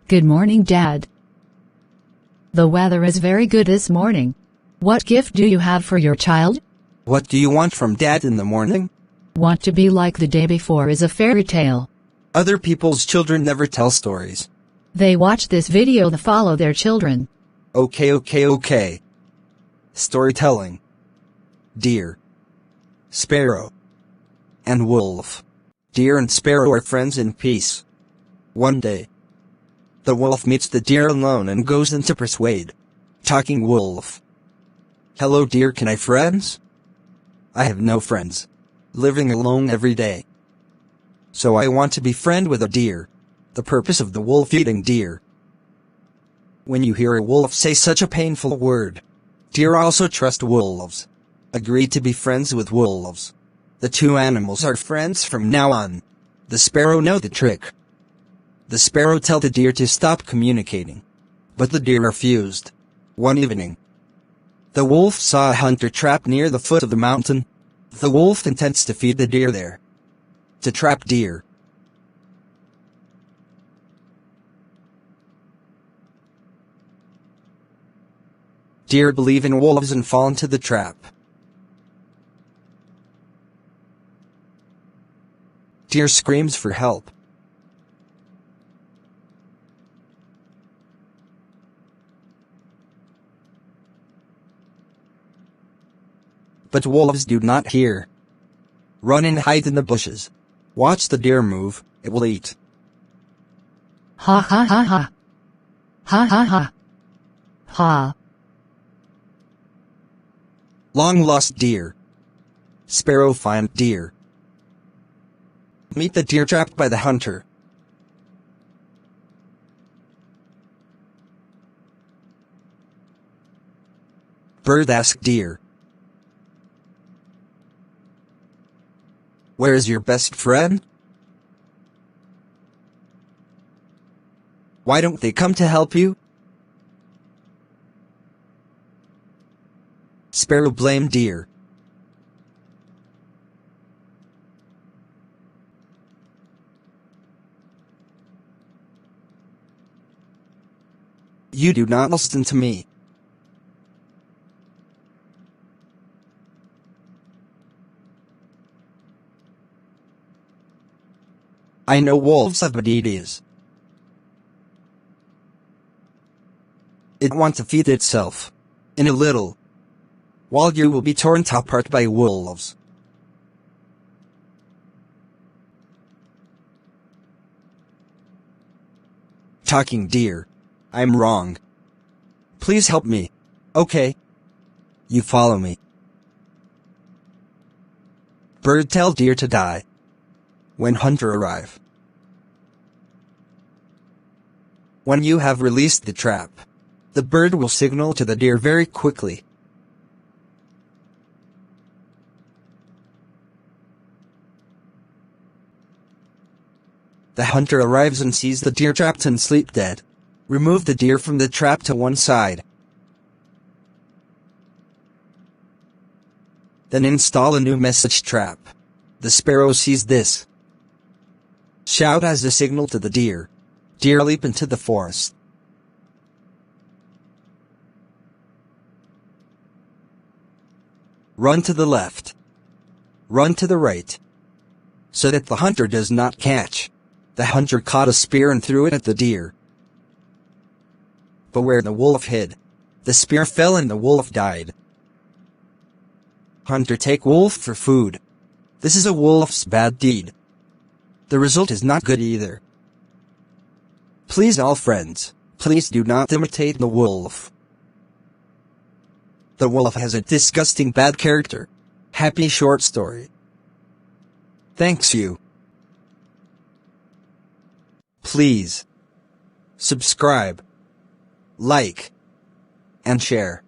Good morning, Dad. The weather is very good this morning. What gift do you have for your child? What do you want from Dad in the morning? Want to be like the day before is a fairy tale. Other people's children never tell stories. They watch this video to follow their children. Okay. Storytelling. Deer, Sparrow, and Wolf. Deer and Sparrow are friends in peace. One day, the wolf meets the deer alone and goes in to persuade. Talking wolf. Hello dear, can I friends? I have no friends. Living alone every day. So I want to be friend with a deer. The purpose of the wolf eating deer. When you hear a wolf say such a painful word, deer also trust wolves. Agree to be friends with wolves. The two animals are friends from now on. The sparrow know the trick. The sparrow tell the deer to stop communicating. But the deer refused. One evening, the wolf saw a hunter trap near the foot of the mountain. The wolf intends to feed the deer there. To trap deer. Deer believe in wolves and fall into the trap. Deer screams for help. But wolves do not hear. Run and hide in the bushes. Watch the deer move, it will eat. Ha ha ha ha. Ha ha ha. Ha. Long lost deer. Sparrow find deer. Meet the deer trapped by the hunter. Bird ask deer. Where is your best friend? Why don't they come to help you? Sparrow blame deer. You do not listen to me. I know wolves have bad ideas. It wants to feed itself. In a little, while you will be torn apart by wolves. Talking deer. I'm wrong. Please help me. Okay. You follow me. Bird tell deer to die. When hunter arrive. When you have released the trap, the bird will signal to the deer very quickly. The hunter arrives and sees the deer trapped and sleep dead. Remove the deer from the trap to one side. Then install a new message trap. The sparrow sees this. Shout as a signal to the deer. Deer leap into the forest. Run to the left. Run to the right. So that the hunter does not catch. The hunter caught a spear and threw it at the deer. But where the wolf hid, the spear fell and the wolf died. Hunter take wolf for food. This is a wolf's bad deed. The result is not good either. Please all friends, please do not imitate the wolf. The wolf has a disgusting bad character. Happy short story. Thanks you. Please subscribe, like, and share.